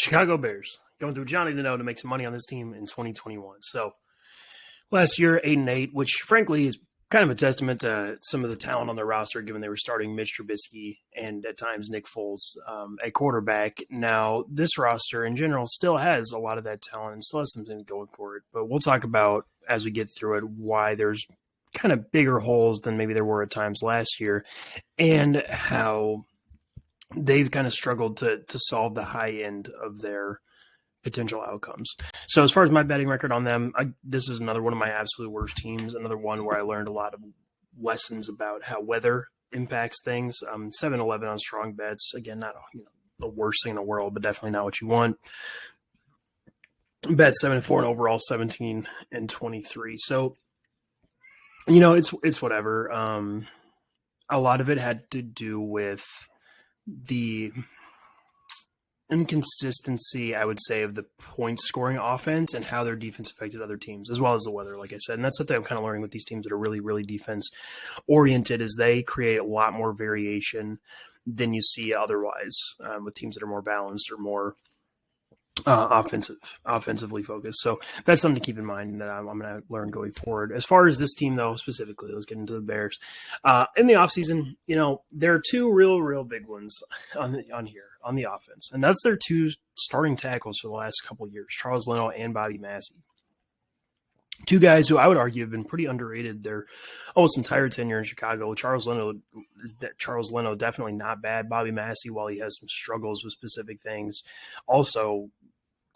Chicago Bears going through Johnny to make some money on this team in 2021. So last year, 8-8, which frankly is kind of a testament to some of the talent on their roster, given they were starting Mitch Trubisky and at times Nick Foles at quarterback. Now, this roster in general still has a lot of that talent and still has something going for it. But we'll talk about, as we get through it, why there's kind of bigger holes than maybe there were at times last year and how they've kind of struggled to solve the high end of their potential outcomes. So as far as my betting record on them, this is another one of my absolute worst teams, another one where I learned a lot of lessons about how weather impacts things. 7-11 on strong bets. Again, not the worst thing in the world, but definitely not what you want. Bet 7-4 and overall 17-23. So, it's whatever. A lot of it had to do with the inconsistency, I would say, of the point scoring offense and how their defense affected other teams, as well as the weather, like I said. And that's something I'm kind of learning with these teams that are really, really defense oriented, is they create a lot more variation than you see otherwise with teams that are more balanced or more offensively focused. So that's something to keep in mind that I'm going to learn going forward. As far as this team, though, specifically, let's get into the Bears. In the offseason, there are two real big ones on the offense, and that's their two starting tackles for the last couple of years, Charles Leno and Bobby Massey. Two guys who I would argue have been pretty underrated their almost entire tenure in Chicago. Charles Leno definitely not bad. Bobby Massey, while he has some struggles with specific things, also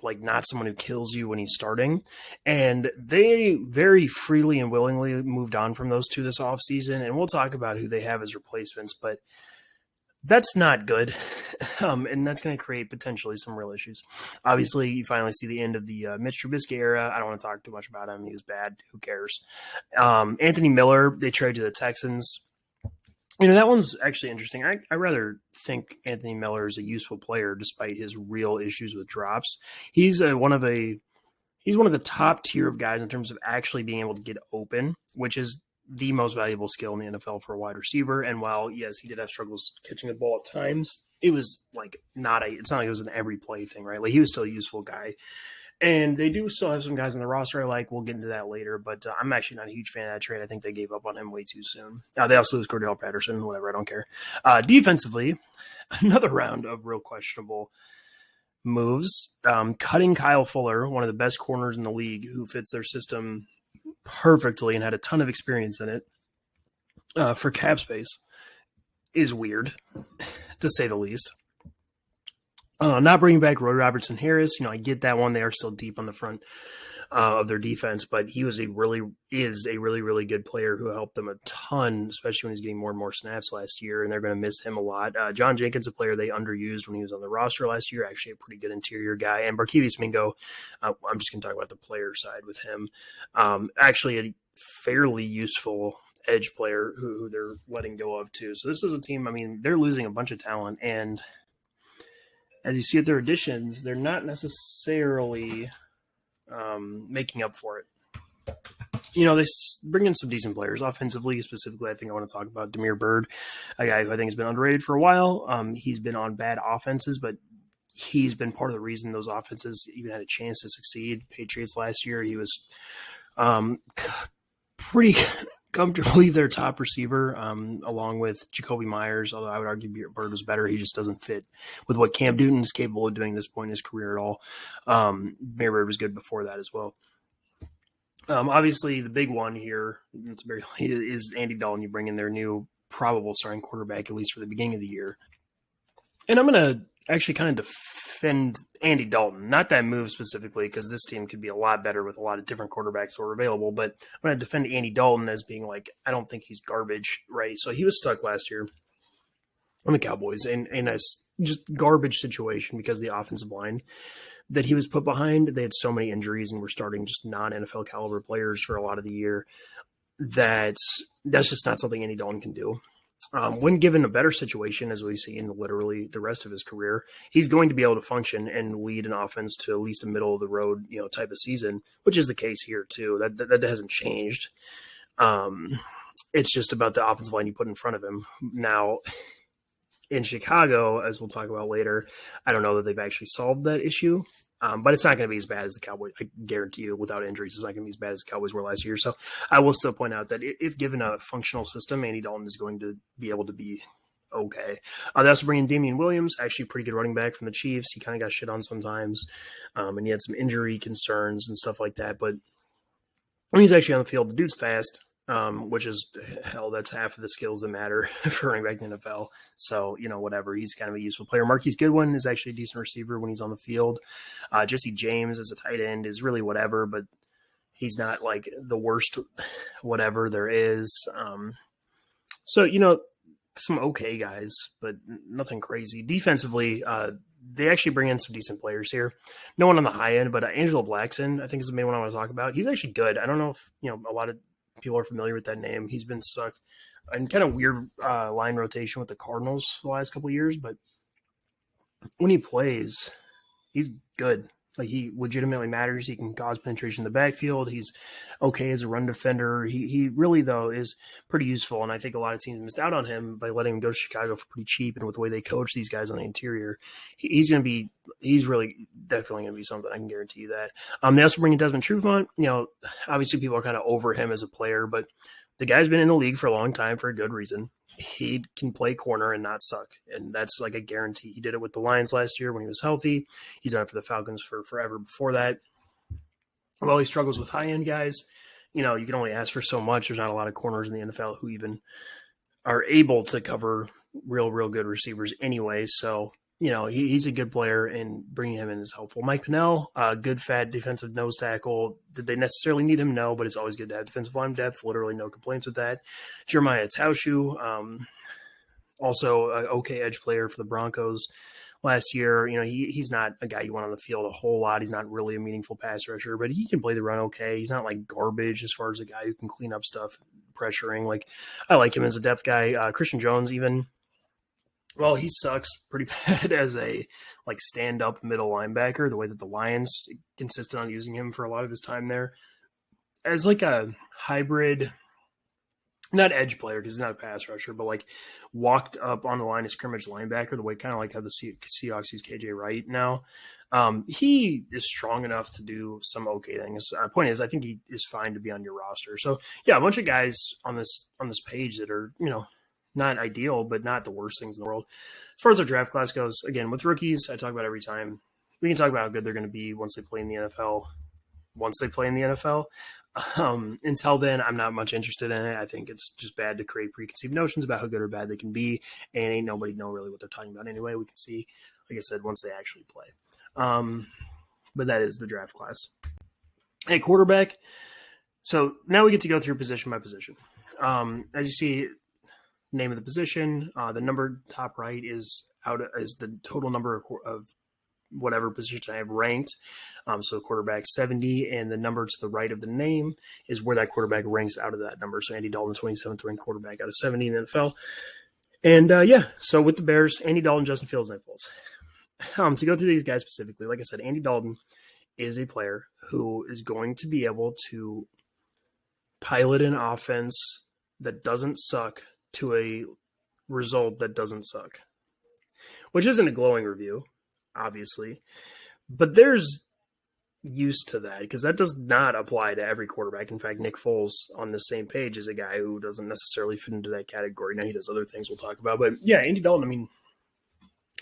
not someone who kills you when he's starting. And they very freely and willingly moved on from those two this offseason. And we'll talk about who they have as replacements, but that's not good. And that's going to create potentially some real issues. Obviously, you finally see the end of the Mitch Trubisky era. I don't want to talk too much about him. He was bad. Who cares? Anthony Miller, they traded to the Texans. That one's actually interesting. I rather think Anthony Miller is a useful player despite his real issues with drops. He's one of the top tier of guys in terms of actually being able to get open, which is the most valuable skill in the NFL for a wide receiver. And while, yes, he did have struggles catching the ball at times, it was it's not like it was an every play thing, right? He was still a useful guy. And they do still have some guys on the roster I like. We'll get into that later, but I'm actually not a huge fan of that trade. I think they gave up on him way too soon. They also lose Cordell Patterson, whatever, I don't care. Defensively, another round of real questionable moves. Cutting Kyle Fuller, one of the best corners in the league, who fits their system perfectly and had a ton of experience in it, for cap space, is weird, to say the least. Not bringing back Roy Robertson Harris, I get that one. They are still deep on the front of their defense, but he was a really good player who helped them a ton, especially when he's getting more and more snaps last year, and they're going to miss him a lot. John Jenkins, a player they underused when he was on the roster last year, actually a pretty good interior guy. And Barkevius Mingo, I'm just going to talk about the player side with him. Actually a fairly useful edge player who they're letting go of too. So this is a team, they're losing a bunch of talent, and as you see at their additions, they're not necessarily making up for it. They bring in some decent players offensively. Specifically, I think I want to talk about Damiere Byrd, a guy who I think has been underrated for a while. He's been on bad offenses, but he's been part of the reason those offenses even had a chance to succeed. Patriots last year, he was pretty comfortably their top receiver, along with Jacoby Myers, although I would argue Bird was better. He just doesn't fit with what Cam Newton is capable of doing at this point in his career at all. Bird was good before that as well. Obviously, the big one here is Andy Dalton. You bring in their new probable starting quarterback, at least for the beginning of the year. And I'm going to actually kind of defend Andy Dalton, not that move specifically, because this team could be a lot better with a lot of different quarterbacks that are available, but I'm going to defend Andy Dalton as being I don't think he's garbage, right? So he was stuck last year on the Cowboys in a just garbage situation because of the offensive line that he was put behind. They had so many injuries and were starting just non-NFL caliber players for a lot of the year that's just not something Andy Dalton can do. When given a better situation, as we see in literally the rest of his career, he's going to be able to function and lead an offense to at least a middle of the road, type of season, which is the case here too. That hasn't changed. It's just about the offensive line you put in front of him. Now, In Chicago, as we'll talk about later, I don't know that they've actually solved that issue. But it's not going to be as bad as the Cowboys. I guarantee you, without injuries, it's not going to be as bad as the Cowboys were last year. So I will still point out that if given a functional system, Andy Dalton is going to be able to be okay. They also bring in Damian Williams, actually pretty good running back from the Chiefs. He kind of got shit on sometimes, and he had some injury concerns and stuff like that. But when he's actually on the field, the dude's fast. Which is, hell, that's half of the skills that matter for running back in the NFL. So, whatever. He's kind of a useful player. Marquise Goodwin is actually a decent receiver when he's on the field. Jesse James as a tight end is really whatever, but he's not like the worst whatever there is. So, some okay guys, but nothing crazy. Defensively, they actually bring in some decent players here. No one on the high end, but Angelo Blackson, I think, is the main one I want to talk about. He's actually good. I don't know if, a lot of people are familiar with that name. He's been stuck in kind of weird line rotation with the Cardinals the last couple of years, but when he plays, he's good. Like, he legitimately matters. He can cause penetration in the backfield. He's okay as a run defender. He really, though, is pretty useful, and I think a lot of teams missed out on him by letting him go to Chicago for pretty cheap, and with the way they coach these guys on the interior, he's really definitely going to be something. I can guarantee you that. They also bring in Desmond Trufant. Obviously people are kind of over him as a player, but the guy's been in the league for a long time for a good reason. He can play corner and not suck, and that's like a guarantee. He did it with the Lions last year when he was healthy. He's done it for the Falcons for forever before that. While he struggles with high-end guys, you can only ask for so much. There's not a lot of corners in the NFL who even are able to cover real good receivers anyway. So, he's a good player, and bringing him in is helpful. Mike Pennell, good fat defensive nose tackle. Did they necessarily need him? No, but it's always good to have defensive line depth. Literally no complaints with that. Jeremiah Taushu, also an okay edge player for the Broncos last year. He's not a guy you want on the field a whole lot. He's not really a meaningful pass rusher, but he can play the run okay. He's not like garbage as far as a guy who can clean up stuff, pressuring. Like, I like him as a depth guy. Christian Jones, even. Well, he sucks pretty bad as a stand-up middle linebacker, the way that the Lions insisted on using him for a lot of his time there. As like a hybrid, not edge player because he's not a pass rusher, but walked up on the line of scrimmage linebacker, the way kind of like how the Seahawks use KJ Wright now. He is strong enough to do some okay things. Point is, I think he is fine to be on your roster. So, yeah, a bunch of guys on this page that are, not ideal, but not the worst things in the world. As far as our draft class goes, again, with rookies, I talk about every time. We can talk about how good they're going to be once they play in the NFL. Until then, I'm not much interested in it. I think it's just bad to create preconceived notions about how good or bad they can be, and ain't nobody know really what they're talking about anyway. We can see, like I said, once they actually play. But that is the draft class. Hey, quarterback. So now we get to go through position by position. As you see, name of the position, the number top right is the total number of whatever position I have ranked. So quarterback 70, and the number to the right of the name is where that quarterback ranks out of that number. So Andy Dalton, 27th ranked quarterback out of 70 in the NFL. And so with the Bears, Andy Dalton, Justin Fields, Nick Foles. To go through these guys specifically, like I said, Andy Dalton is a player who is going to be able to pilot an offense that doesn't suck to a result that doesn't suck, which isn't a glowing review, obviously, but there's use to that because that does not apply to every quarterback. In fact, Nick Foles on the same page is a guy who doesn't necessarily fit into that category. Now, he does other things we'll talk about, but yeah, Andy Dalton, I mean,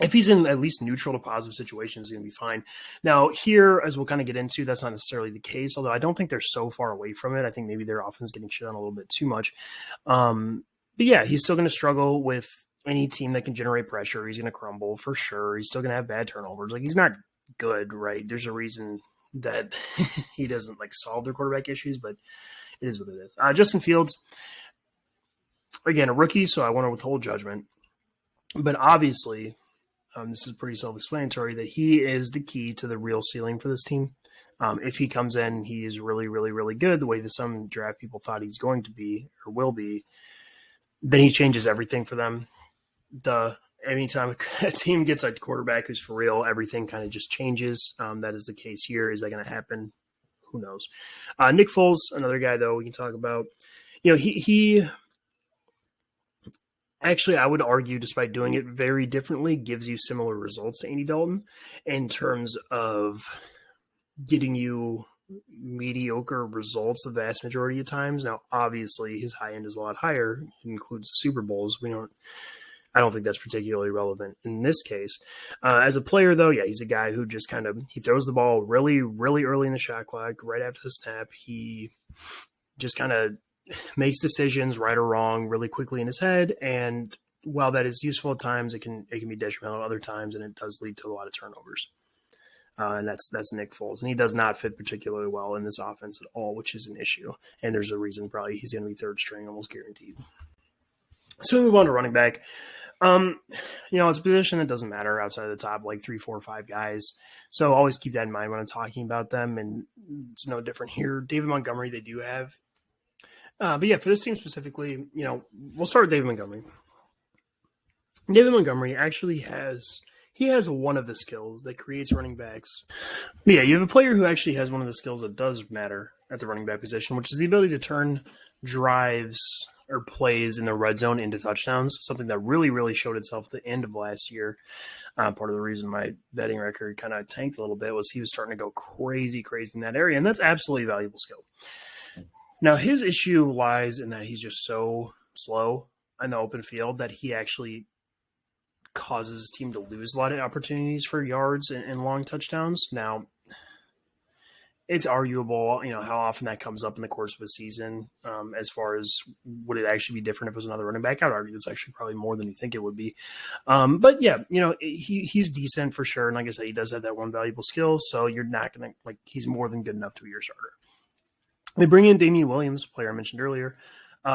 if he's in at least neutral to positive situations, he's going to be fine. Now, here, as we'll kind of get into, that's not necessarily the case, although I don't think they're so far away from it. I think maybe their offense is getting shit on a little bit too much. But yeah, he's still going to struggle with any team that can generate pressure. He's going to crumble for sure. He's still going to have bad turnovers. He's not good, right? There's a reason that he doesn't solve their quarterback issues, but it is what it is. Justin Fields, again, a rookie, so I want to withhold judgment. But obviously, this is pretty self-explanatory that he is the key to the real ceiling for this team. If he comes in, he is really, really, really good, the way that some draft people thought he's going to be or will be. Then he changes everything for them. Anytime a team gets a quarterback who's for real, everything kind of just changes. That is the case here. Is that going to happen? Who knows? Nick Foles, another guy, though, we can talk about. He Actually, I would argue, despite doing it very differently, gives you similar results to Andy Dalton in terms of getting you mediocre results the vast majority of times. Now, obviously, his high end is a lot higher. It includes the Super Bowls. I don't think that's particularly relevant in this case. As a player, though, yeah, he's a guy who just he throws the ball really, really early in the shot clock, right after the snap. He just kind of makes decisions, right or wrong, really quickly in his head. And while that is useful at times, it can be detrimental at other times, and it does lead to a lot of turnovers. And that's Nick Foles, and he does not fit particularly well in this offense at all, which is an issue. And there's a reason probably he's going to be third string, almost guaranteed. So we move on to running back. It's a position that doesn't matter outside of the top 3, 4, 5 guys. So always keep that in mind when I'm talking about them. And it's no different here. David Montgomery, they do have. But yeah, for this team specifically, we'll start with David Montgomery. David Montgomery actually has one of the skills that creates running backs. But yeah, you have a player who actually has one of the skills that does matter at the running back position, which is the ability to turn drives or plays in the red zone into touchdowns, something that really, really showed itself at the end of last year. Part of the reason my betting record kind of tanked a little bit was he was starting to go crazy in that area, and that's absolutely a valuable skill. Now, his issue lies in that he's just so slow in the open field that he actually causes his team to lose a lot of opportunities for yards and long touchdowns. Now, it's arguable, how often that comes up in the course of a season. As far as would it actually be different if it was another running back? I would argue it's actually probably more than you think it would be. But yeah, he's decent for sure. And like I said, he does have that one valuable skill. So you're not going to he's more than good enough to be your starter. They bring in Damian Williams, a player I mentioned earlier.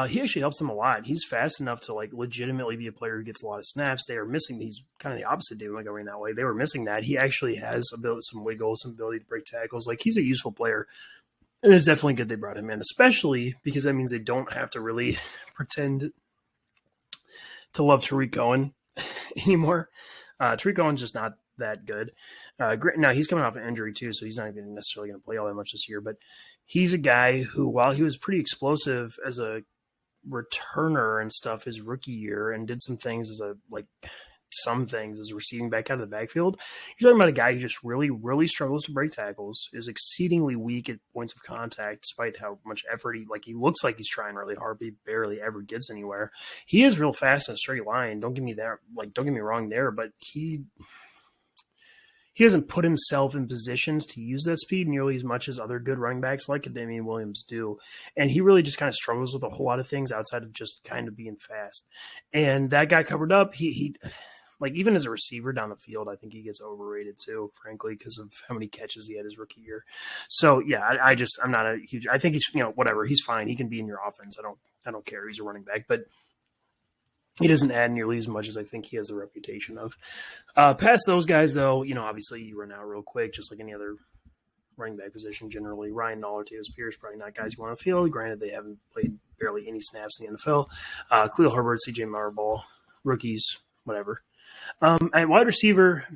He actually helps them a lot. He's fast enough to legitimately be a player who gets a lot of snaps. They are missing. He's kind of the opposite dude going that way. They were missing that. He actually has some wiggle, some ability to break tackles. He's a useful player, and it's definitely good they brought him in, especially because that means they don't have to really pretend to love Tariq Cohen anymore. Tariq Cohen's just not that good. Now he's coming off an injury too, so he's not even necessarily going to play all that much this year. But he's a guy who, while he was pretty explosive as a returner and stuff his rookie year, and did some things as a receiving back out of the backfield, you're talking about a guy who just really, really struggles to break tackles, is exceedingly weak at points of contact, despite how much effort he looks like he's trying really hard, but he barely ever gets anywhere. He is real fast in a straight line. Don't get me wrong there, but he doesn't put himself in positions to use that speed nearly as much as other good running backs like Damian Williams do. And he really just kind of struggles with a whole lot of things outside of just kind of being fast. And that got covered up. He even as a receiver down the field, I think he gets overrated too, frankly, because of how many catches he had his rookie year. So yeah, I'm not a huge, I think he's, whatever, he's fine. He can be in your offense. I don't care. He's a running back, but he doesn't add nearly as much as I think he has a reputation of. Past those guys, though, obviously you run out real quick, just like any other running back position generally. Ryan Nall, Tavis Pierce, probably not guys you want to field. Granted, they haven't played barely any snaps in the NFL. Khalil Herbert, CJ Marable, rookies, whatever. At wide receiver,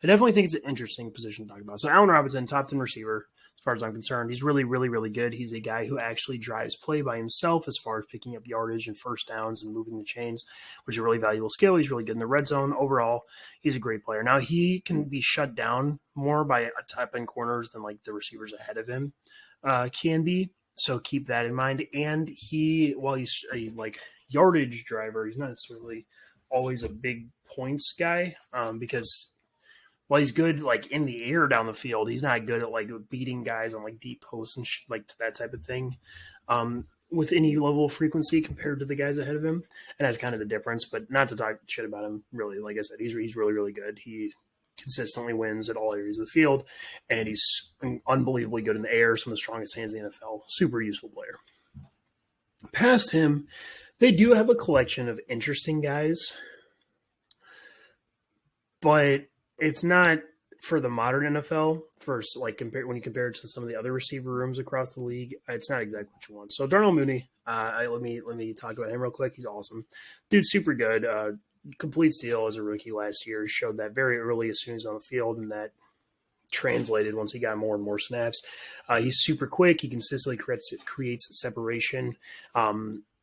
I definitely think it's an interesting position to talk about. So Allen Robinson, top 10 receiver, as far as I'm concerned. He's really, really, really good. He's a guy who actually drives play by himself as far as picking up yardage and first downs and moving the chains, which is a really valuable skill. He's really good in the red zone. Overall, he's a great player. Now, he can be shut down more by top end corners than the receivers ahead of him can be. So keep that in mind. And while he's a yardage driver, he's not necessarily always a big points guy because while he's good in the air down the field, he's not good at beating guys on deep posts and that type of thing with any level of frequency compared to the guys ahead of him. And that's kind of the difference. But not to talk shit about him, really. Like I said, he's really, really good. He consistently wins at all areas of the field, and he's unbelievably good in the air, some of the strongest hands in the NFL. Super useful player. Past him, they do have a collection of interesting guys, but it's not for the modern NFL. When you compare it to some of the other receiver rooms across the league, it's not exactly what you want. So Darnell Mooney, let me talk about him real quick. He's awesome, dude, super good. Complete steal as a rookie last year. Showed that very early as soon as on the field, and that translated once he got more and more snaps. He's super quick. He consistently creates separation.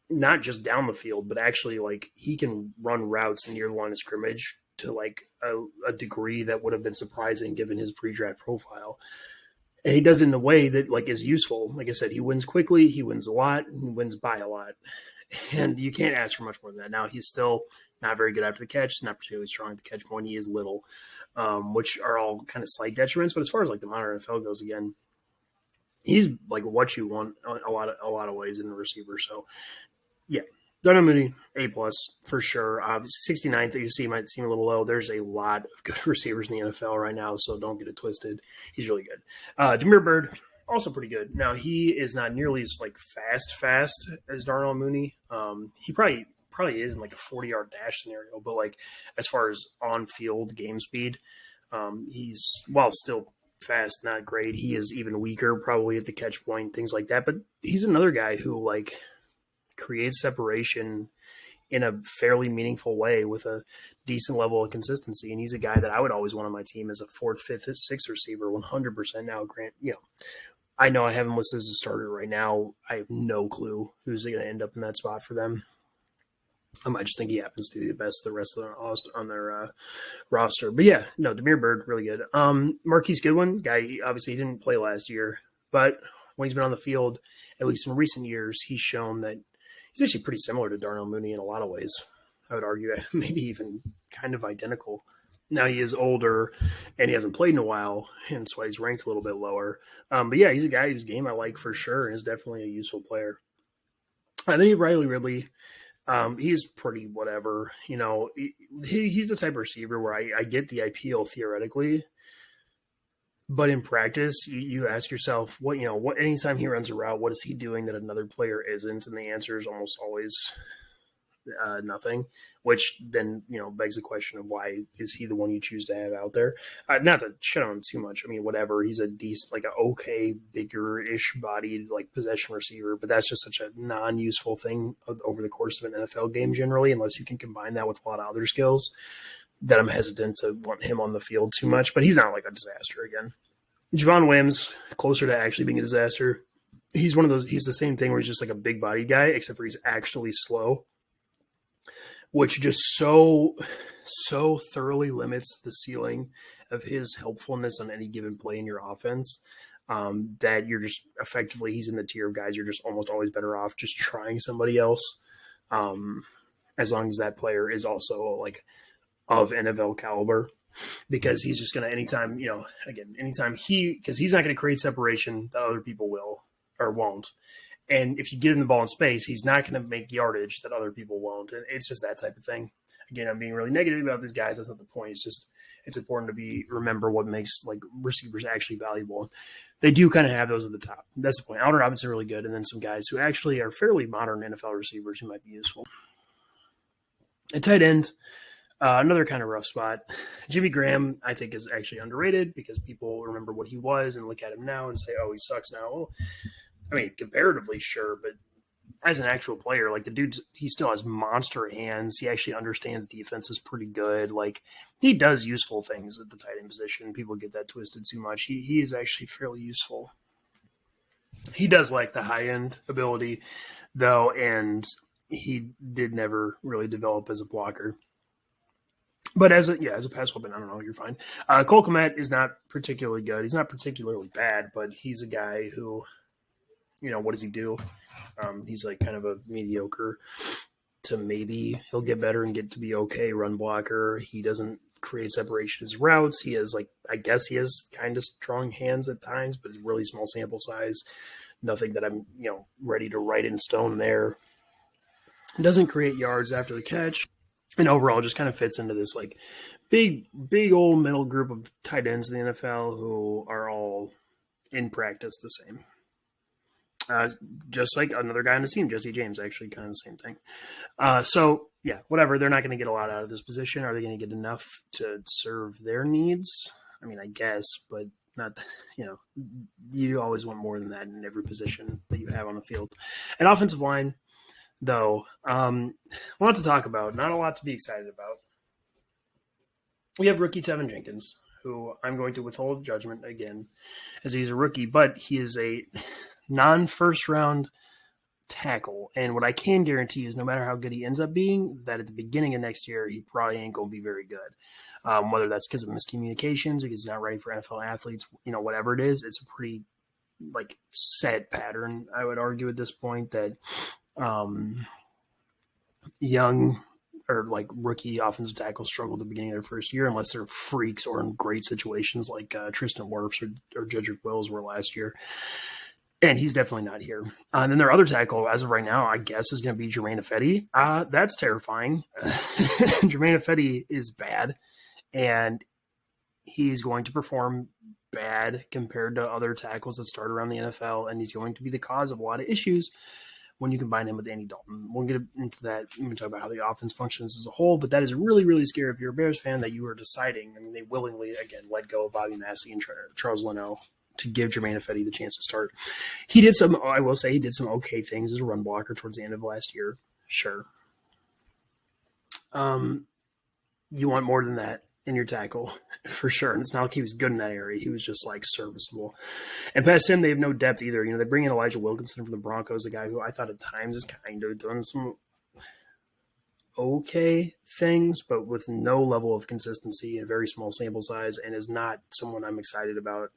not just down the field, but actually like he can run routes near the line of scrimmage to like a degree that would have been surprising given his pre-draft profile. And he does it in a way that like is useful. Like I said, he wins quickly, he wins a lot, he wins by a lot. And you can't ask for much more than that. Now he's still not very good after the catch, not particularly strong at the catch point. He is little, which are all kind of slight detriments. But as far as like the modern NFL goes, again, he's like what you want a lot of ways in a receiver. So yeah, Darnell Mooney, A+ for sure. 69th that you see might seem a little low. There's a lot of good receivers in the NFL right now, so don't get it twisted. He's really good. Damiere Byrd, also pretty good. Now he is not nearly as like fast as Darnell Mooney. He probably is in like a 40-yard dash scenario, but like as far as on-field game speed, he's while still fast, not great. He is even weaker probably at the catch point, things like that. But he's another guy who like creates separation in a fairly meaningful way with a decent level of consistency. And he's a guy that I would always want on my team as a 4th, 5th, 6th receiver, 100%. Now, Grant, I know I have him listed as a starter right now. I have no clue who's going to end up in that spot for them. I might just think he happens to be the best of the rest of their on their roster. But yeah, no, Damiere Byrd, really good. Marquise Goodwin, guy, obviously he didn't play last year, but when he's been on the field, at least in recent years, he's shown that he's actually pretty similar to Darnell Mooney in a lot of ways. I would argue maybe even kind of identical. Now he is older and he hasn't played in a while, and that's why he's ranked a little bit lower. But yeah, he's a guy whose game I like for sure and is definitely a useful player. And then you have Riley Ridley. He's pretty whatever. He's the type of receiver where I get the appeal theoretically, but in practice, you ask yourself, what anytime he runs a route, what is he doing that another player isn't? And the answer is almost always nothing, which then, begs the question of why is he the one you choose to have out there? Not to shut on him too much. I mean, whatever. He's a decent, like an okay, bigger-ish bodied, like possession receiver, but that's just such a non-useful thing over the course of an NFL game generally, unless you can combine that with a lot of other skills, that I'm hesitant to want him on the field too much, but he's not like a disaster again. Javon Wims, closer to actually being a disaster. He's one of those, he's the same thing where he's just like a big body guy, except for he's actually slow, which just so thoroughly limits the ceiling of his helpfulness on any given play in your offense, that you're just effectively, he's in the tier of guys you're just almost always better off just trying somebody else, as long as that player is also like of NFL caliber, because he's just going to anytime because he's not going to create separation that other people will or won't. And if you give him the ball in space, he's not going to make yardage that other people won't. And it's just that type of thing. Again, I'm being really negative about these guys. That's not the point. It's important to remember what makes like receivers actually valuable. They do kind of have those at the top. That's the point. Alden Robinson really good, and then some guys who actually are fairly modern NFL receivers who might be useful. At tight end, another kind of rough spot. Jimmy Graham, I think, is actually underrated because people remember what he was and look at him now and say, "Oh, he sucks now." Well, I mean, comparatively, sure, but as an actual player, like the dude, he still has monster hands. He actually understands defenses pretty good. Like he does useful things at the tight end position. People get that twisted too much. He is actually fairly useful. He does like the high end ability though, and he did never really develop as a blocker. But as a pass weapon, I don't know, you're fine. Cole Kmet is not particularly good. He's not particularly bad, but he's a guy who, what does he do? He's like kind of a mediocre to maybe he'll get better and get to be okay run blocker. He doesn't create separation as routes. He has I guess he has kind of strong hands at times, but it's really small sample size. Nothing that I'm, ready to write in stone there. Doesn't create yards after the catch. And overall just kind of fits into this like big old middle group of tight ends in the NFL who are all in practice the same. Just like another guy on the team, Jesse James, actually kind of the same thing. So, yeah, whatever. They're not going to get a lot out of this position. Are they going to get enough to serve their needs? I mean, I guess, but not, you always want more than that in every position that you have on the field. And offensive line, though, a lot to talk about, not a lot to be excited about. We have rookie Tevin Jenkins, who I'm going to withhold judgment again, as he's a rookie, but he is a non-first round tackle. And what I can guarantee is no matter how good he ends up being, that at the beginning of next year, he probably ain't going to be very good. Whether that's because of miscommunications, because he's not ready for NFL athletes, whatever it is, it's a pretty set pattern, I would argue at this point, that young or rookie offensive tackles struggle at the beginning of their first year unless they're freaks or in great situations like Tristan Wirfs or Jedrick Wills were last year. And he's definitely not here. And then their other tackle, as of right now, I guess, is going to be Jermaine Ifedi. That's terrifying. Jermaine Ifedi is bad, and he's going to perform bad compared to other tackles that start around the NFL, and he's going to be the cause of a lot of issues when you combine him with Andy Dalton. We'll get into that when we talk about how the offense functions as a whole, but that is really, really scary if you're a Bears fan that you are deciding. I mean, they willingly, again, let go of Bobby Massey and Charles Leno to give Jermaine Ifedi the chance to start. He did some okay things as a run blocker towards the end of last year. Sure. You want more than that in your tackle, for sure. And it's not like he was good in that area. He was just serviceable. And past him, they have no depth either. They bring in Elijah Wilkinson from the Broncos, a guy who I thought at times has kind of done some okay things, but with no level of consistency and a very small sample size, and is not someone I'm excited about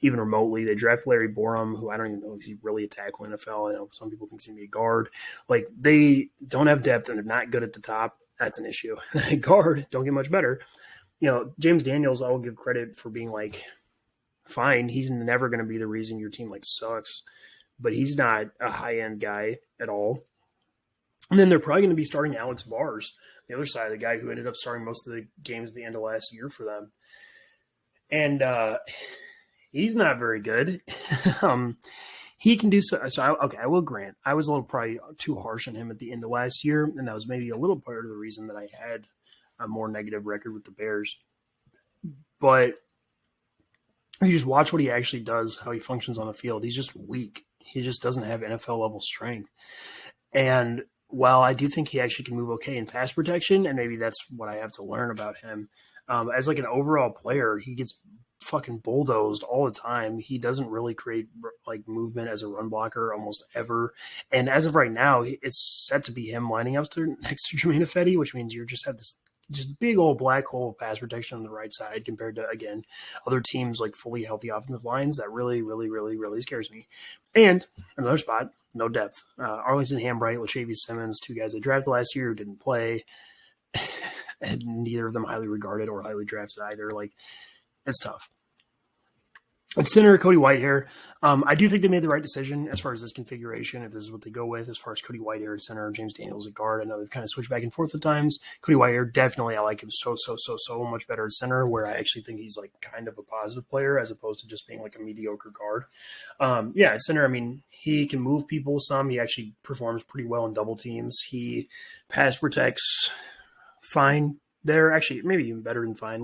even remotely. They draft Larry Borum, who I don't even know if he's really a tackle in the NFL. I know some people think he's going to be a guard. They don't have depth and they're not good at the top. That's an issue. Guard don't get much better. James Daniels, I will give credit for being fine. He's never going to be the reason your team sucks, but he's not a high-end guy at all. And then they're probably going to be starting Alex Bars, the other side, the guy who ended up starting most of the games at the end of last year for them. And he's not very good. He can do so. I will grant, I was a little probably too harsh on him at the end of last year, and that was maybe a little part of the reason that I had a more negative record with the Bears. But you just watch what he actually does, how he functions on the field. He's just weak. He just doesn't have NFL level strength. And while I do think he actually can move okay in pass protection, and maybe that's what I have to learn about him, as an overall player, he gets fucking bulldozed all the time. He doesn't really create movement as a run blocker almost ever. And as of right now, it's set to be him lining up next to Jermaine Ifedi, which means you just have this just big old black hole of pass protection on the right side compared to, again, other teams fully healthy offensive lines. That really, really, really, really scares me. And another spot, no depth. Arlington Hambright, Lashavious Simmons, two guys I drafted last year who didn't play, and neither of them highly regarded or highly drafted either. It's tough. At center, Cody Whitehair. I do think they made the right decision as far as this configuration, if this is what they go with, as far as Cody Whitehair at center, James Daniels at guard. I know they've kind of switched back and forth at times. Cody Whitehair, definitely, I like him so much better at center, where I actually think he's kind of a positive player as opposed to just being a mediocre guard. At center, he can move people some. He actually performs pretty well in double teams. He pass protects fine. They're actually maybe even better than fine.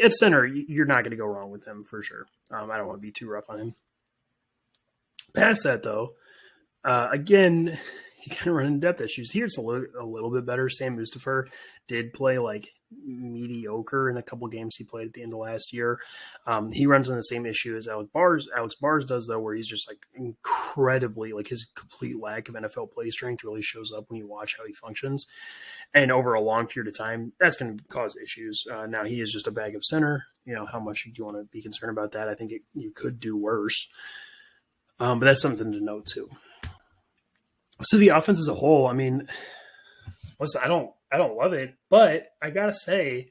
At center, you're not going to go wrong with him for sure. I don't want to be too rough on him. Past that, though, again, you kind of run into depth issues. Here it's a little bit better. Sam Mustapher did play mediocre in a couple games he played at the end of last year. He runs into the same issue as Alex Bars does, though, where he's just incredibly, his complete lack of NFL play strength really shows up when you watch how he functions. And over a long period of time, that's going to cause issues. Now he is just a bag of center. How much do you want to be concerned about that? I think you could do worse. But that's something to note too. So the offense as a whole, listen, I don't love it, but I gotta say,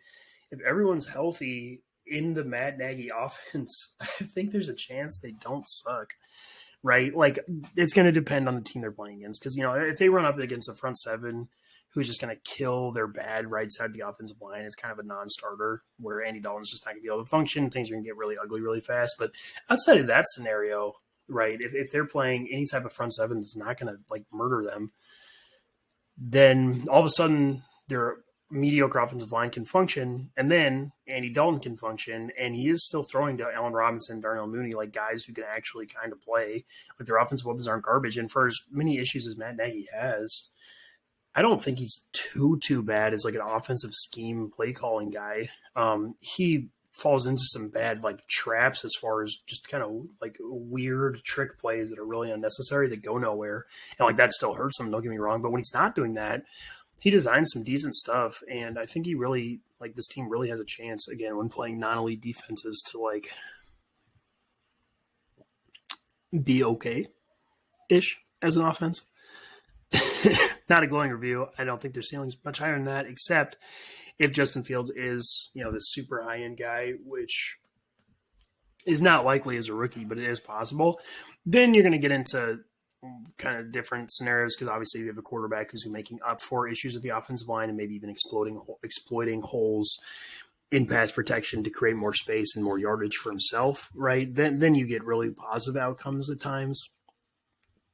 if everyone's healthy in the Matt Nagy offense, I think there's a chance they don't suck, right? It's going to depend on the team they're playing against, because if they run up against a front seven who's just going to kill their bad right side of the offensive line, it's kind of a non-starter where Andy Dalton's just not going to be able to function. Things are going to get really ugly really fast. But outside of that scenario, right, if they're playing any type of front seven that's not going to murder them, then all of a sudden their mediocre offensive line can function, and then Andy Dalton can function, and he is still throwing to Allen Robinson, Darnell Mooney, guys who can actually kind of play. Their offensive weapons aren't garbage. And for as many issues as Matt Nagy has, I don't think he's too bad as an offensive scheme play calling guy. He falls into some bad like traps as far as just kind of like weird trick plays that are really unnecessary that go nowhere. And like that still hurts him, don't get me wrong. But when he's not doing that, he designs some decent stuff. And I think he really, like, this team really has a chance again when playing non-elite defenses to like be okay-ish as an offense. Not a glowing review. I don't think their ceiling's much higher than that, except if Justin Fields is, this super high-end guy, which is not likely as a rookie, but it is possible, then you're going to get into kind of different scenarios because obviously you have a quarterback who's making up for issues with the offensive line and maybe even exploiting holes in pass protection to create more space and more yardage for himself, right? Then you get really positive outcomes at times,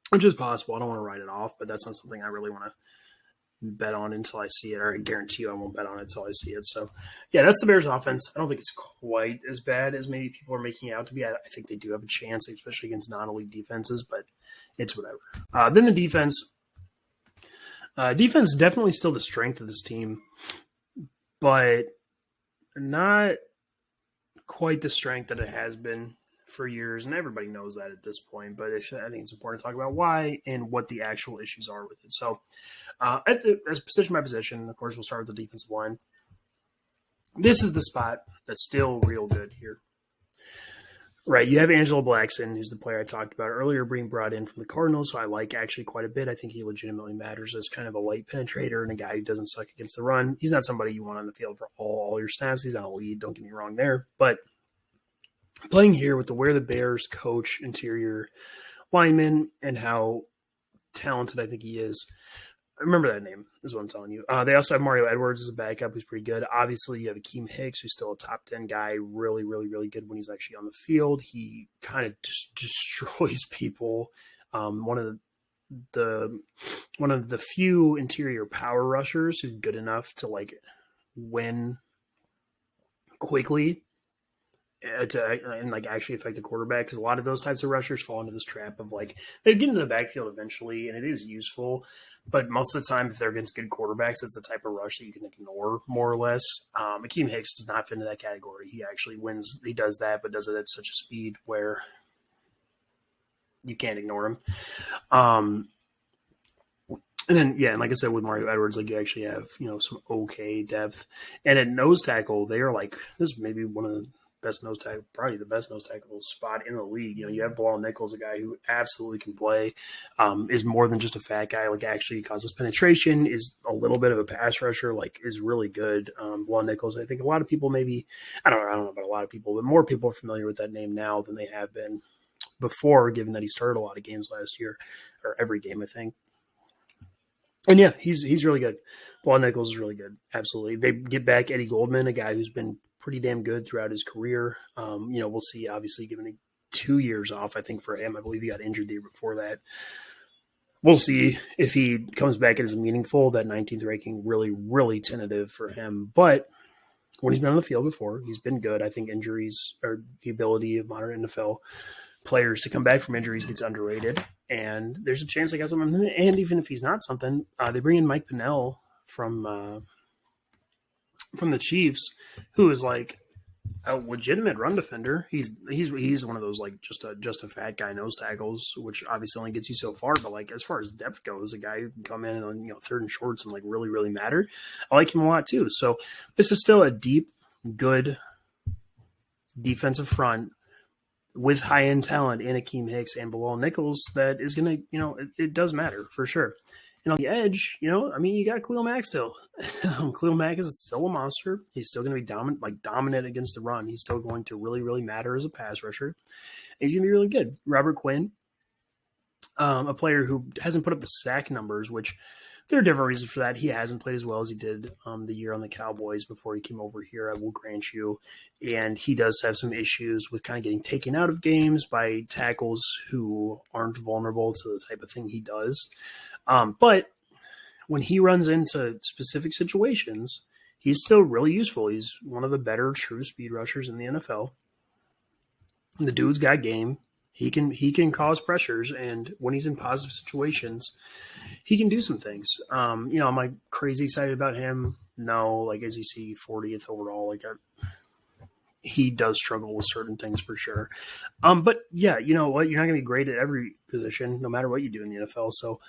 which is possible. I don't want to write it off, but that's not something I really want to bet on until I see it, or I guarantee you I won't bet on it until I see it. So, yeah, that's the Bears' offense. I don't think it's quite as bad as maybe people are making it out to be. I think they do have a chance, especially against non-elite defenses, but it's whatever. Then the defense. Defense is definitely still the strength of this team, but not quite the strength that it has been for years, and everybody knows that at this point, but I think it's important to talk about why and what the actual issues are with it. So as position by position, of course, we'll start with the defensive line. This is the spot that's still real good here. Right, you have Angelo Blackson, who's the player I talked about earlier, being brought in from the Cardinals, so I like actually quite a bit. I think he legitimately matters as kind of a light penetrator and a guy who doesn't suck against the run. He's not somebody you want on the field for all your snaps. He's not a lead, don't get me wrong there, but playing here with where the Bears coach interior linemen and how talented I think he is. I remember that name is what I'm telling you. They also have Mario Edwards as a backup who's pretty good. Obviously, you have Akeem Hicks, who's still a top 10 guy, really, really, really good when he's actually on the field. He kind of just destroys people. One of the few interior power rushers who's good enough to like win quickly and like actually affect the quarterback, because a lot of those types of rushers fall into this trap of like they get into the backfield eventually and it is useful, but most of the time if they're against good quarterbacks, it's the type of rush that you can ignore more or less. Akeem Hicks does not fit into that category. He actually wins. He does that, but does it at such a speed where you can't ignore him. And then, yeah, and like I said, with Mario Edwards, like you actually have, some okay depth. And at nose tackle, they are like, this is maybe one of the best nose tackle, probably the best nose tackle spot in the league. You have Bilal Nichols, a guy who absolutely can play, is more than just a fat guy, like actually causes penetration, is a little bit of a pass rusher, like is really good. Bilal Nichols, I think a lot of people maybe, I don't know about a lot of people, but more people are familiar with that name now than they have been before, given that he started a lot of games last year, or every game, I think. And yeah, he's really good. Bilal Nichols is really good. Absolutely. They get back Eddie Goldman, a guy who's been pretty damn good throughout his career. We'll see, obviously, given 2 years off, I think, for him. I believe he got injured the year before that. We'll see if he comes back and is meaningful. That 19th ranking, really, really tentative for him. But when he's been on the field before, he's been good. I think injuries or the ability of modern NFL players to come back from injuries gets underrated. And there's a chance they got something. And even if he's not something, they bring in Mike Pennell from the Chiefs, who is like a legitimate run defender. He's one of those like just a fat guy nose tackles, which obviously only gets you so far. But like as far as depth goes, a guy who can come in on third and shorts and like really really matter. I like him a lot too. So this is still a deep, good defensive front with high end talent in Akeem Hicks and Bilal Nichols that is gonna it does matter for sure. And on the edge, you got Khalil Mack still. Khalil Mack is still a monster. He's still going to be dominant against the run. He's still going to really, really matter as a pass rusher. He's going to be really good. Robert Quinn, a player who hasn't put up the sack numbers, which there are different reasons for that. He hasn't played as well as he did the year on the Cowboys before he came over here, I will grant you. And he does have some issues with kind of getting taken out of games by tackles who aren't vulnerable to the type of thing he does. But when he runs into specific situations, he's still really useful. He's one of the better true speed rushers in the NFL. The dude's got game. He can cause pressures, and when he's in positive situations, he can do some things. Am I crazy excited about him? No, like as you see 40th overall, he does struggle with certain things for sure. But yeah, you know what? You're not going to be great at every position, no matter what you do in the NFL. So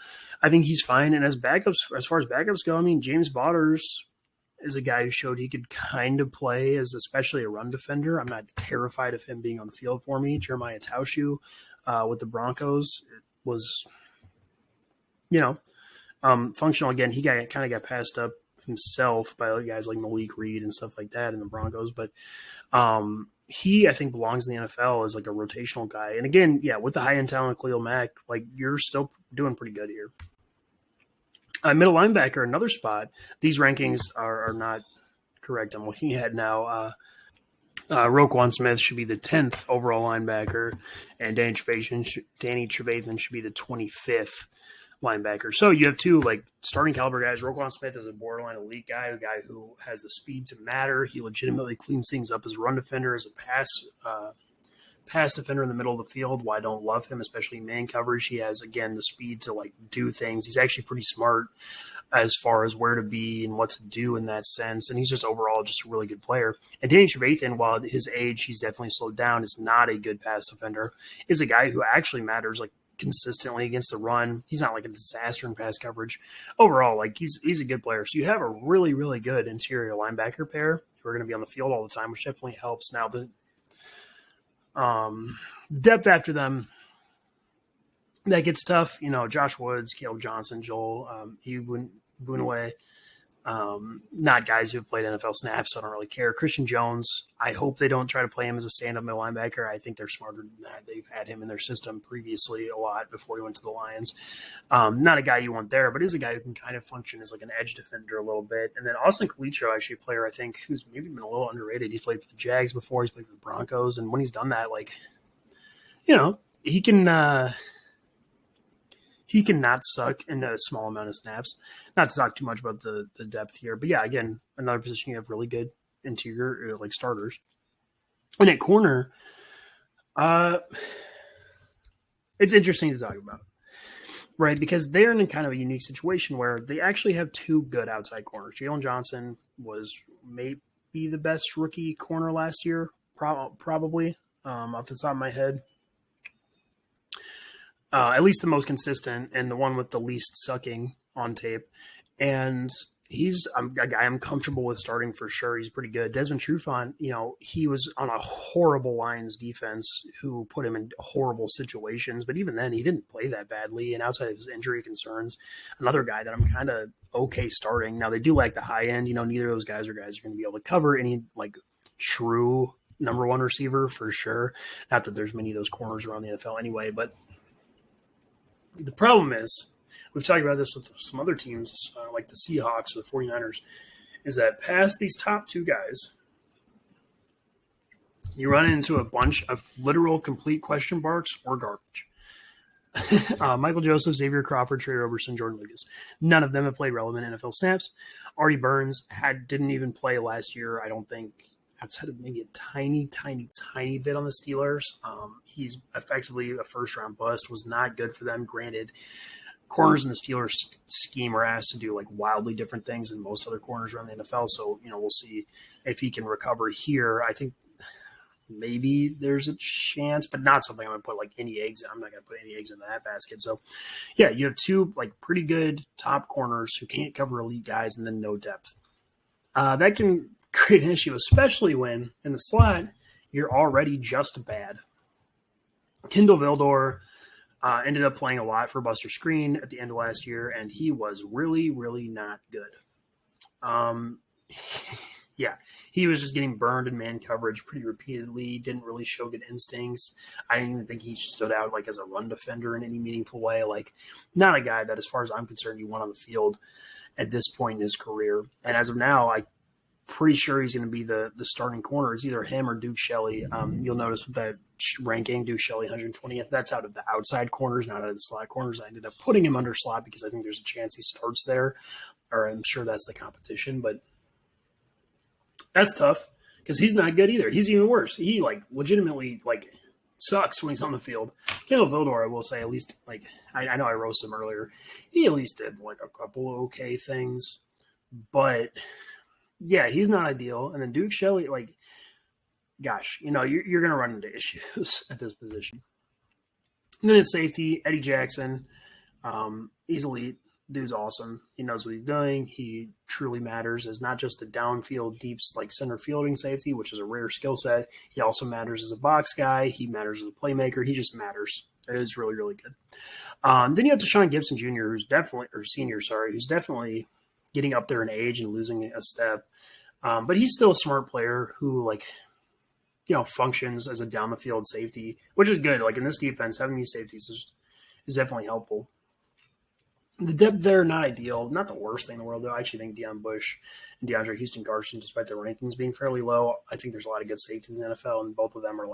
I think he's fine. And as far as backups go, I mean, James Vaughters is a guy who showed he could kind of play as especially a run defender. I'm not terrified of him being on the field for me. Jeremiah Taushu with the Broncos was, functional again. He kind of got passed up himself by guys like Malik Reed and stuff like that in the Broncos, but he I think belongs in the NFL as like a rotational guy. And again, yeah, with the high end talent of Khalil Mack, like you're still doing pretty good here. Middle linebacker, another spot. These rankings are not correct. I'm looking at now. Roquan Smith should be the 10th overall linebacker, and Danny Trevathan should be the 25th linebacker. So you have two like starting caliber guys. Roquan Smith is a borderline elite guy, a guy who has the speed to matter. He legitimately cleans things up as a run defender, as a pass defender in the middle of the field. Why I don't love him, especially man coverage. He has, again, the speed to like do things. He's actually pretty smart as far as where to be and what to do in that sense. And he's just overall just a really good player. And Danny Trevathan, while at his age, he's definitely slowed down, is not a good pass defender, is a guy who actually matters like consistently against the run. He's not like a disaster in pass coverage. Overall, like he's a good player. So you have a really, really good interior linebacker pair who are going to be on the field all the time, which definitely helps. Now the depth after them, that gets tough. Josh Woods, Caleb Johnson, Joel Boonaway, not guys who have played NFL snaps, so I don't really care. Christian Jones, I hope they don't try to play him as a stand-up middle linebacker. I think they're smarter than that. They've had him in their system previously a lot before he went to the Lions. Not a guy you want there, but is a guy who can kind of function as like an edge defender a little bit. And then Austin Calicio, actually a player I think who's maybe been a little underrated. He's played for the Jags before. He's played for the Broncos. And when he's done that, like, he can he cannot suck in a small amount of snaps. Not to talk too much about the depth here, but yeah, again, another position you have really good interior like starters. And at corner, it's interesting to talk about, right? Because they're in a kind of a unique situation where they actually have two good outside corners. Jalen Johnson was maybe the best rookie corner last year, probably off the top of my head. At least the most consistent and the one with the least sucking on tape. And he's a guy I'm comfortable with starting for sure. He's pretty good. Desmond Trufant, he was on a horrible Lions defense who put him in horrible situations. But even then, he didn't play that badly. And outside of his injury concerns, another guy that I'm kind of okay starting. Now, they do like the high end. Neither of those guys are going to be able to cover any like true number one receiver for sure. Not that there's many of those corners around the NFL anyway, but the problem is, we've talked about this with some other teams, like the Seahawks or the 49ers, is that past these top two guys, you run into a bunch of literal complete question marks or garbage. Michael Joseph, Xavier Crawford, Trey Roberson, Jordan Lucas. None of them have played relevant NFL snaps. Artie Burns didn't even play last year, I don't think, outside of maybe a tiny bit on the Steelers. He's effectively a first-round bust, was not good for them. Granted, corners in the Steelers scheme are asked to do like wildly different things than most other corners around the NFL. So, we'll see if he can recover here. I think maybe there's a chance, but not something I'm going to put like any eggs in. I'm not going to put any eggs in that basket. So, yeah, you have two like pretty good top corners who can't cover elite guys and then no depth. That can create an issue, especially when in the slot you're already just bad. Kendall Vildor ended up playing a lot for Buster Screen at the end of last year, and he was really, really not good. Yeah, he was just getting burned in man coverage pretty repeatedly, didn't really show good instincts. I didn't even think he stood out like as a run defender in any meaningful way. Like, not a guy that, as far as I'm concerned, you want on the field at this point in his career. And as of now, I'm pretty sure he's going to be the starting corner. It's either him or Duke Shelley. You'll notice with that ranking, Duke Shelley 120th. That's out of the outside corners, not out of the slot corners. I ended up putting him under slot because I think there's a chance he starts there, or I'm sure that's the competition. But that's tough because he's not good either. He's even worse. He legitimately sucks when he's on the field. Kendall Vildor, I will say, at least I know I roasted him earlier. He at least did a couple of okay things, but yeah, he's not ideal. And then Duke Shelley, gosh, you're going to run into issues at this position. And then at safety, Eddie Jackson. He's elite. Dude's awesome. He knows what he's doing. He truly matters as not just a downfield, deep, like center fielding safety, which is a rare skill set. He also matters as a box guy. He matters as a playmaker. He just matters. It is really, really good. Then you have Deshaun Gibson Jr., who's definitely getting up there in age and losing a step. But he's still a smart player who, functions as a down the field safety, which is good. Like in this defense, having these safeties is definitely helpful. The depth there, not ideal. Not the worst thing in the world, though. I actually think Deion Bush and DeAndre Houston Carson, despite their rankings being fairly low, I think there's a lot of good safeties in the NFL, and both of them are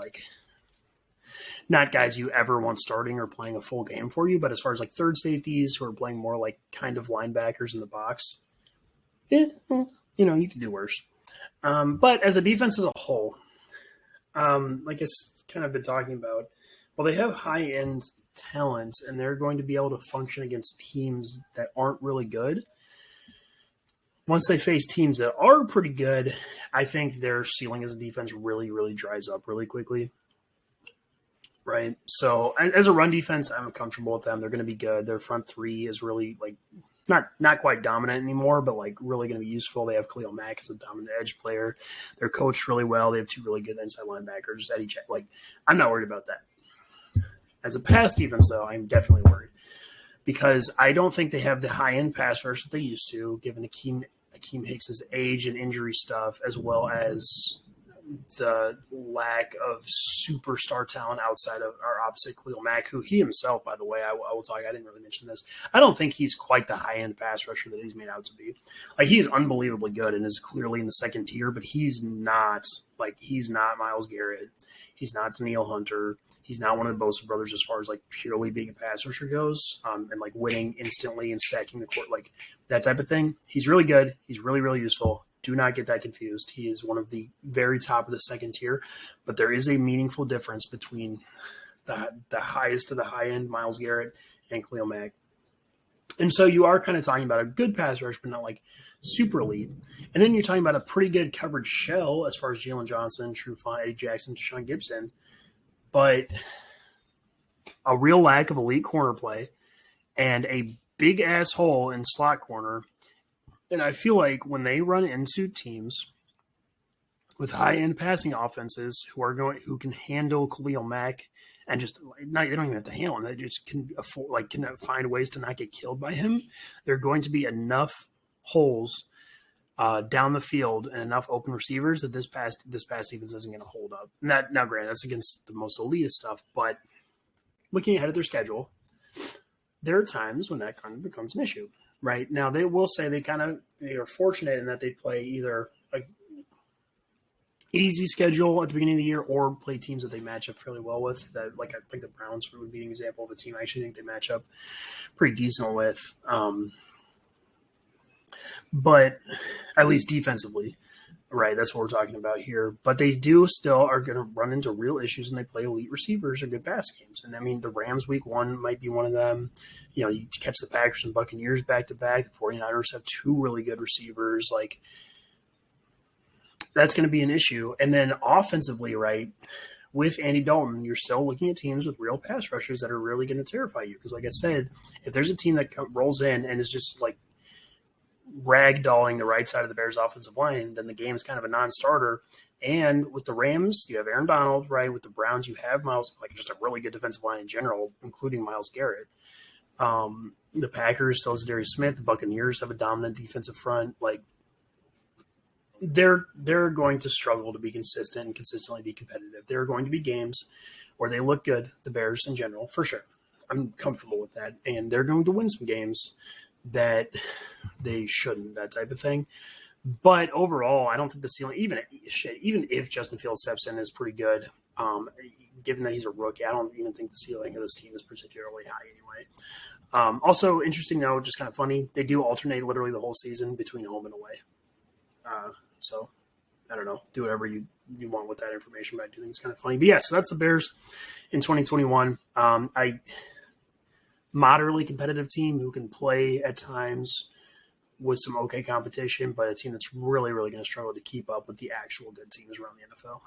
not guys you ever want starting or playing a full game for you. But as far as third safeties who are playing more like kind of linebackers in the box, you can do worse. But as a defense as a whole, like it's kind of been talking about, well, they have high-end talent, and they're going to be able to function against teams that aren't really good. Once they face teams that are pretty good, I think their ceiling as a defense really, really dries up really quickly. Right? So as a run defense, I'm comfortable with them. They're going to be good. Their front three is really not quite dominant anymore, but really going to be useful. They have Khalil Mack as a dominant edge player. They're coached really well. They have two really good inside linebackers. Eddie Check. I'm not worried about that. As a pass defense, though, I'm definitely worried because I don't think they have the high-end pass rush that they used to, given Akeem Hicks' age and injury stuff, as well as the lack of superstar talent outside of our opposite Khalil Mack, who he himself, by the way, I will talk. I didn't really mention this. I don't think he's quite the high-end pass rusher that he's made out to be. He's unbelievably good and is clearly in the second tier, but he's not Myles Garrett. He's not Danielle Hunter. He's not one of the Bosa brothers as far as purely being a pass rusher goes, and winning instantly and stacking the court, that type of thing. He's really good. He's really, really useful. Do not get that confused. He is one of the very top of the second tier, but there is a meaningful difference between the highest of the high end Myles Garrett and Khalil Mack. And so you are kind of talking about a good pass rush, but not super elite. And then you're talking about a pretty good coverage shell as far as Jalen Johnson, Trufant, Eddie Jackson, Deshaun Gibson, but a real lack of elite corner play and a big ass hole in slot corner. And I feel like when they run into teams with high end passing offenses who can handle Khalil Mack and they don't even have to handle him, they just can find ways to not get killed by him. There are going to be enough holes down the field and enough open receivers that this pass defense isn't going to hold up. Now, granted, that's against the most elite stuff, but looking ahead at their schedule, there are times when that kind of becomes an issue. Right now, they will say they are fortunate in that they play either a easy schedule at the beginning of the year or play teams that they match up fairly well with. That I think the Browns would be an example of a team I actually think they match up pretty decent with. But at least defensively, right? That's what we're talking about here. But they are going to run into real issues when they play elite receivers or good pass games. And I mean, the Rams week one might be one of them. You catch the Packers and Buccaneers back to back. The 49ers have two really good receivers. That's going to be an issue. And then offensively, right, with Andy Dalton, you're still looking at teams with real pass rushers that are really going to terrify you. Because like I said, if there's a team that rolls in and is just ragdolling the right side of the Bears offensive line, then the game is kind of a non-starter. And with the Rams, you have Aaron Donald, right? With the Browns, you have Myles, just a really good defensive line in general, including Myles Garrett. The Packers still has Darius Smith. The Buccaneers have a dominant defensive front. They're going to struggle to be consistent and consistently be competitive. There are going to be games where they look good, the Bears in general, for sure. I'm comfortable with that. And they're going to win some games that they shouldn't, that type of thing. But overall, I don't think the ceiling, even if Justin Fields steps in, is pretty good. Given that he's a rookie, I don't even think the ceiling of this team is particularly high anyway. Also, interesting though, just kind of funny, they do alternate literally the whole season between home and away. So, I don't know, do whatever you want with that information, but I do think it's kind of funny. But yeah, so that's the Bears in 2021. Moderately competitive team who can play at times with some okay competition, but a team that's really, really going to struggle to keep up with the actual good teams around the NFL.